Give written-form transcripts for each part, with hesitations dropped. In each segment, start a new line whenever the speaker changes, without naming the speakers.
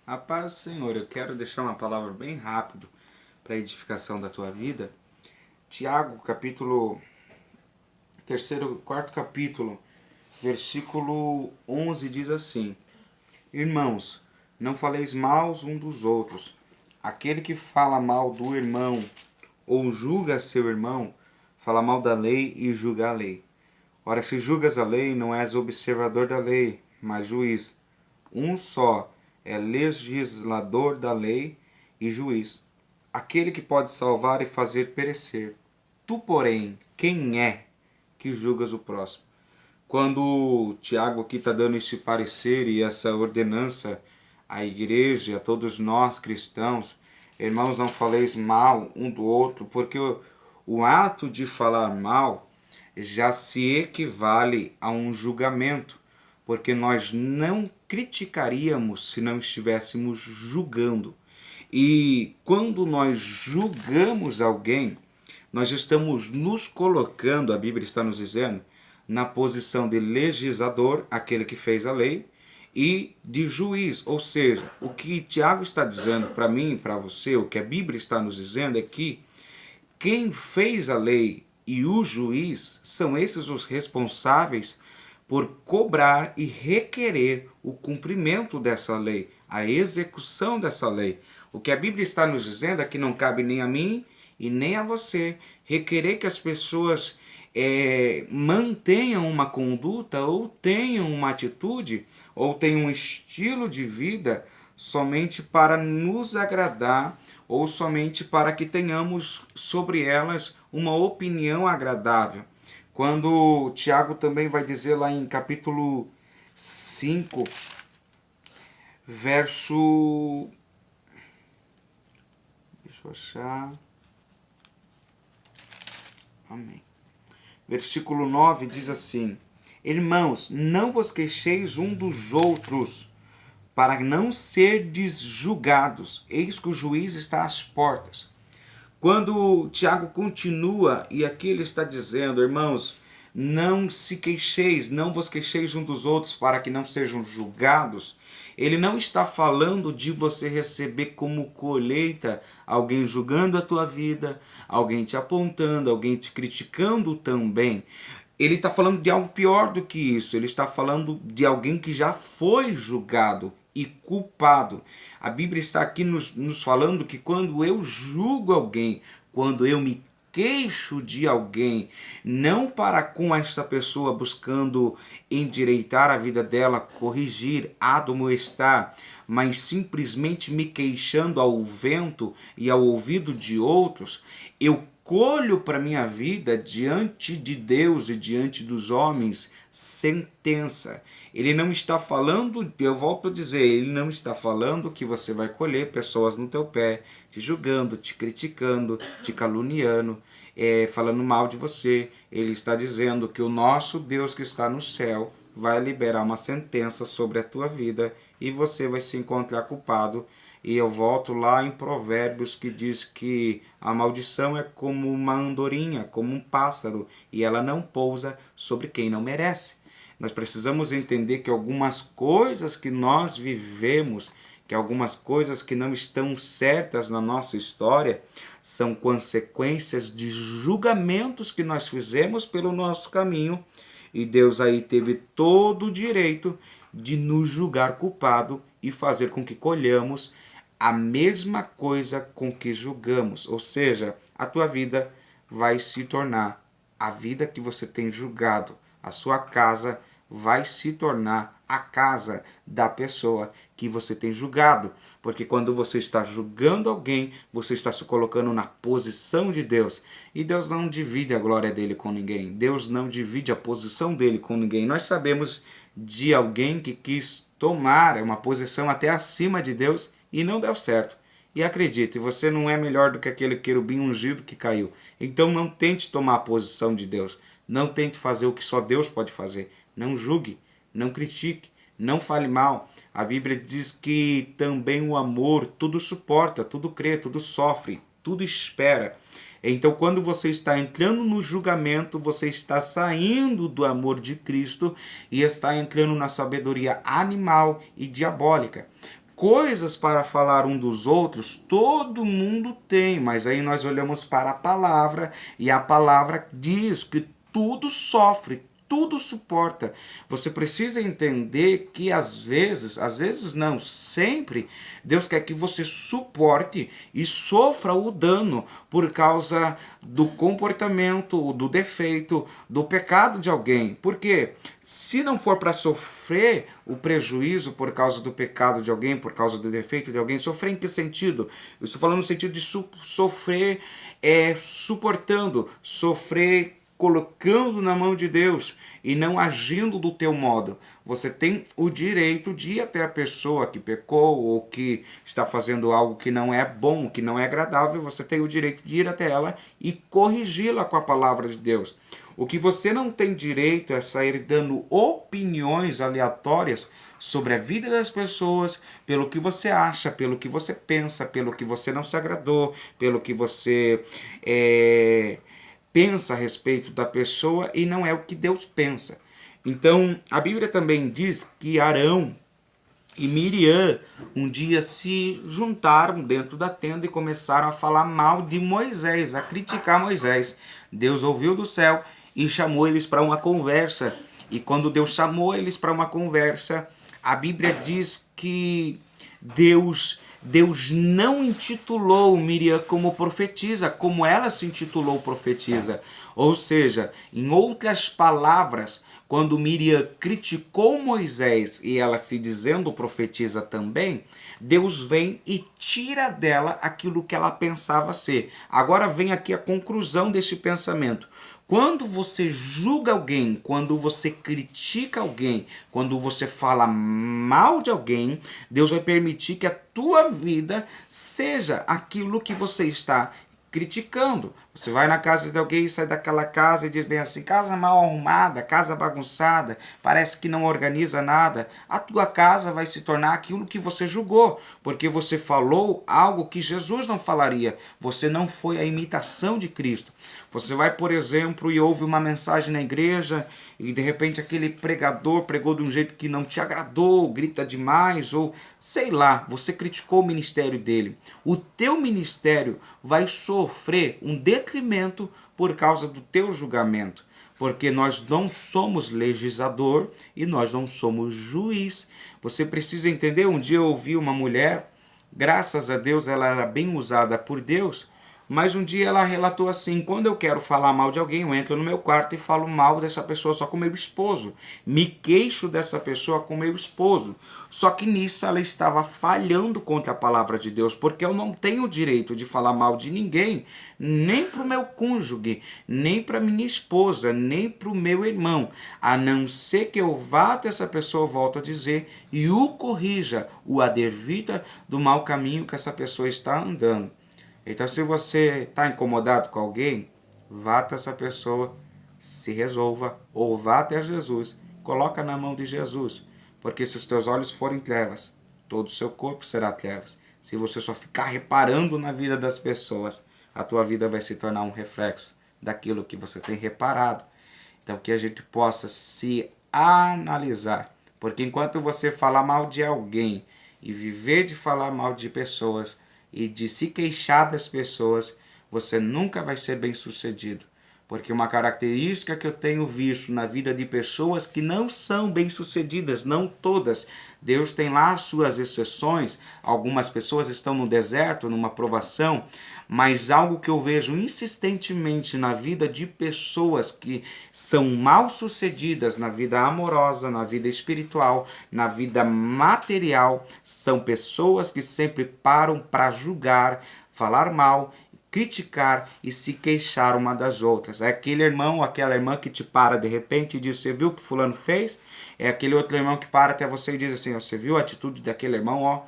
A paz do Senhor, eu quero deixar uma palavra bem rápido para a edificação da tua vida. Tiago, capítulo quarto capítulo, versículo 11 diz assim: Irmãos, não faleis mal um dos outros. Aquele que fala mal do irmão ou julga seu irmão, fala mal da lei e julga a lei. Ora, se julgas a lei, não és observador da lei, mas juiz. Um só é legislador da lei e juiz, aquele que pode salvar e fazer perecer. Tu, porém, quem é que julgas o próximo? Quando o Tiago aqui está dando esse parecer e essa ordenança à igreja e a todos nós cristãos, irmãos, não faleis mal um do outro, porque o ato de falar mal já se equivale a um julgamento, porque nós não criticaríamos se não estivéssemos julgando. E quando nós julgamos alguém, nós estamos nos colocando, a Bíblia está nos dizendo, na posição de legislador, aquele que fez a lei, e de juiz. Ou seja, o que Tiago está dizendo para mim e para você, o que a Bíblia está nos dizendo é que quem fez a lei e o juiz são esses os responsáveis por cobrar e requerer o cumprimento dessa lei, a execução dessa lei. O que a Bíblia está nos dizendo é que não cabe nem a mim e nem a você requerer que as pessoas mantenham uma conduta ou tenham uma atitude ou tenham um estilo de vida somente para nos agradar ou somente para que tenhamos sobre elas uma opinião agradável. Quando Tiago também vai dizer lá em capítulo 5, verso. Deixa eu achar. Amém. Versículo 9 diz assim: Irmãos, não vos queixeis um dos outros, para não serdes julgados. Eis que o juiz está às portas. Quando Tiago continua, e aqui ele está dizendo, irmãos, não se queixeis, não vos queixeis um dos outros para que não sejam julgados. Ele não está falando de você receber como colheita alguém julgando a tua vida, alguém te apontando, alguém te criticando também. Ele está falando de algo pior do que isso. Ele está falando de alguém que já foi julgado e culpado. A Bíblia está aqui nos falando que quando eu julgo alguém, quando eu me queixo de alguém, não para com essa pessoa buscando endireitar a vida dela, corrigir, admoestar, mas simplesmente me queixando ao vento e ao ouvido de outros, eu colho para minha vida diante de Deus e diante dos homens sentença. Ele não está falando, eu volto a dizer, ele não está falando que você vai colher pessoas no teu pé, te julgando, te criticando, te caluniando, falando mal de você. Ele está dizendo que o nosso Deus que está no céu vai liberar uma sentença sobre a tua vida e você vai se encontrar culpado. E eu volto lá em Provérbios que diz que a maldição é como uma andorinha, como um pássaro, e ela não pousa sobre quem não merece. Nós precisamos entender que algumas coisas que nós vivemos, que algumas coisas que não estão certas na nossa história, são consequências de julgamentos que nós fizemos pelo nosso caminho, e Deus aí teve todo o direito de nos julgar culpado e fazer com que colhamos a mesma coisa com que julgamos. Ou seja, a tua vida vai se tornar a vida que você tem julgado. A sua casa vai se tornar a casa da pessoa que você tem julgado. Porque quando você está julgando alguém, você está se colocando na posição de Deus. E Deus não divide a glória dele com ninguém. Deus não divide a posição dele com ninguém. Nós sabemos de alguém que quis tomar uma posição até acima de Deus e não deu certo. E acredite, você não é melhor do que aquele querubim ungido que caiu. Então não tente tomar a posição de Deus. Não tente fazer o que só Deus pode fazer. Não julgue, não critique, não fale mal. A Bíblia diz que também o amor tudo suporta, tudo crê, tudo sofre, tudo espera. Então, quando você está entrando no julgamento, você está saindo do amor de Cristo e está entrando na sabedoria animal e diabólica. coisas para falar um dos outros, todo mundo tem, mas aí nós olhamos para a palavra e a palavra diz que tudo sofre, tudo suporta. Você precisa entender que às vezes não, sempre, Deus quer que você suporte e sofra o dano por causa do comportamento, do defeito, do pecado de alguém. Porque se não for para sofrer o prejuízo por causa do pecado de alguém, por causa do defeito de alguém, sofrer em que sentido? Eu estou falando no sentido de sofrer suportando, sofrer colocando na mão de Deus e não agindo do teu modo. Você tem o direito de ir até a pessoa que pecou ou que está fazendo algo que não é bom, que não é agradável, você tem o direito de ir até ela e corrigi-la com a palavra de Deus. O que você não tem direito é sair dando opiniões aleatórias sobre a vida das pessoas, pelo que você acha, pelo que você pensa, pelo que você não se agradou, pelo que você pensa a respeito da pessoa e não é o que Deus pensa. Então, a Bíblia também diz que Arão e Miriam um dia se juntaram dentro da tenda e começaram a falar mal de Moisés, a criticar Moisés. Deus ouviu do céu e chamou eles para uma conversa. E quando Deus chamou eles para uma conversa, a Bíblia diz que Deus não intitulou Miriam como profetisa, como ela se intitulou profetisa. Ou seja, em outras palavras, quando Miriam criticou Moisés e ela se dizendo profetisa também, Deus vem e tira dela aquilo que ela pensava ser. Agora vem aqui a conclusão desse pensamento. Quando você julga alguém, quando você critica alguém, quando você fala mal de alguém, Deus vai permitir que a tua vida seja aquilo que você está criticando. Você vai na casa de alguém, sai daquela casa e diz bem assim, casa mal arrumada, casa bagunçada, parece que não organiza nada. A tua casa vai se tornar aquilo que você julgou, porque você falou algo que Jesus não falaria. Você não foi a imitação de Cristo. Você vai, por exemplo, e ouve uma mensagem na igreja e de repente aquele pregador pregou de um jeito que não te agradou, grita demais ou sei lá, você criticou o ministério dele. O teu ministério vai sofrer um detrimento por causa do teu julgamento, porque nós não somos legislador e nós não somos juiz. Você precisa entender, um dia eu ouvi uma mulher, graças a Deus ela era bem usada por Deus, mas um dia ela relatou assim, quando eu quero falar mal de alguém, eu entro no meu quarto e falo mal dessa pessoa só com meu esposo. Me queixo dessa pessoa com meu esposo. Só que nisso ela estava falhando contra a palavra de Deus, porque eu não tenho o direito de falar mal de ninguém, nem para o meu cônjuge, nem para minha esposa, nem para o meu irmão, a não ser que eu vá até essa pessoa, volto a dizer, e o corrija, o adverta do mau caminho que essa pessoa está andando. Então, se você está incomodado com alguém, vá até essa pessoa, se resolva, ou vá até Jesus, coloca na mão de Jesus, porque se os teus olhos forem trevas, todo o seu corpo será trevas. Se você só ficar reparando na vida das pessoas, a tua vida vai se tornar um reflexo daquilo que você tem reparado. Então, que a gente possa se analisar, porque enquanto você falar mal de alguém e viver de falar mal de pessoas, e de se queixar das pessoas, você nunca vai ser bem sucedido. Porque uma característica que eu tenho visto na vida de pessoas que não são bem sucedidas, não todas, Deus tem lá as suas exceções, algumas pessoas estão no deserto, numa provação, mas algo que eu vejo insistentemente na vida de pessoas que são mal sucedidas na vida amorosa, na vida espiritual, na vida material, são pessoas que sempre param para julgar, falar mal, criticar e se queixar uma das outras. É aquele irmão ou aquela irmã que te para de repente e diz, você viu o que fulano fez? É aquele outro irmão que para até você e diz assim, você viu a atitude daquele irmão, ó,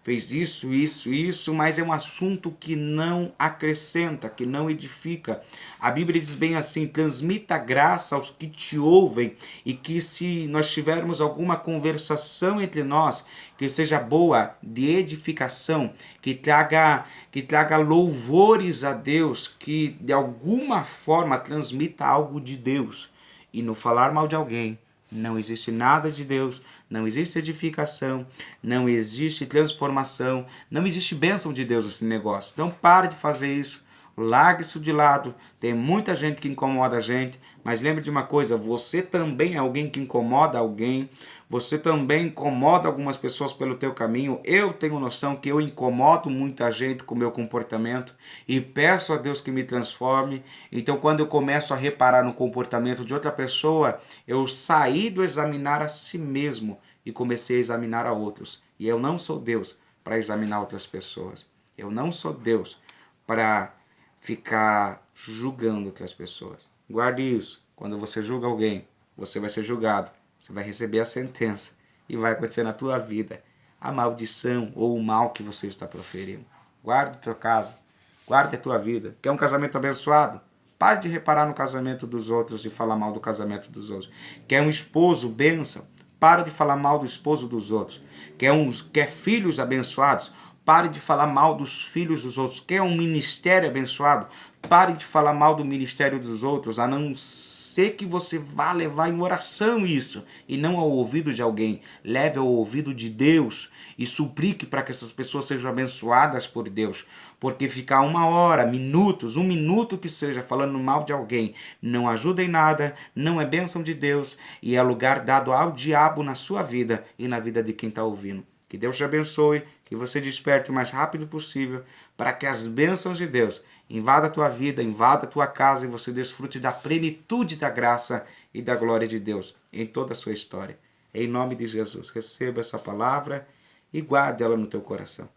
fez isso, mas é um assunto que não acrescenta, que não edifica. A Bíblia diz bem assim, transmita graça aos que te ouvem e que se nós tivermos alguma conversação entre nós, que seja boa, de edificação, que traga louvores a Deus, que de alguma forma transmita algo de Deus. E no falar mal de alguém, Não existe nada de Deus, não existe edificação, não existe transformação, não existe bênção de Deus nesse negócio. Então pare de fazer isso, largue isso de lado. Tem muita gente que incomoda a gente, mas lembre de uma coisa, você também é alguém que incomoda alguém, você também incomoda algumas pessoas pelo teu caminho. Eu tenho noção que eu incomodo muita gente com o meu comportamento e peço a Deus que me transforme. Então, quando eu começo a reparar no comportamento de outra pessoa, eu saí do examinar a si mesmo e comecei a examinar a outros. E eu não sou Deus para examinar outras pessoas. Eu não sou Deus para ficar julgando outras pessoas. Guarde isso. Quando você julga alguém, você vai ser julgado. Você vai receber a sentença e vai acontecer na tua vida a maldição ou o mal que você está proferindo. Guarde a tua casa, guarde a tua vida. Quer um casamento abençoado? Pare de reparar no casamento dos outros e falar mal do casamento dos outros. Quer um esposo bênção? Pare de falar mal do esposo dos outros. Quer filhos abençoados? Pare de falar mal dos filhos dos outros. Quer um ministério abençoado? Pare de falar mal do ministério dos outros, a não ser que você vá levar em oração isso, e não ao ouvido de alguém. Leve ao ouvido de Deus e suplique para que essas pessoas sejam abençoadas por Deus. Porque ficar 1 hora, minutos, 1 minuto que seja, falando mal de alguém, não ajuda em nada, não é bênção de Deus, e é lugar dado ao diabo na sua vida e na vida de quem está ouvindo. Que Deus te abençoe, que você desperte o mais rápido possível para que as bênçãos de Deus invada a tua vida, invada a tua casa e você desfrute da plenitude da graça e da glória de Deus em toda a sua história. Em nome de Jesus, receba essa palavra e guarde ela no teu coração.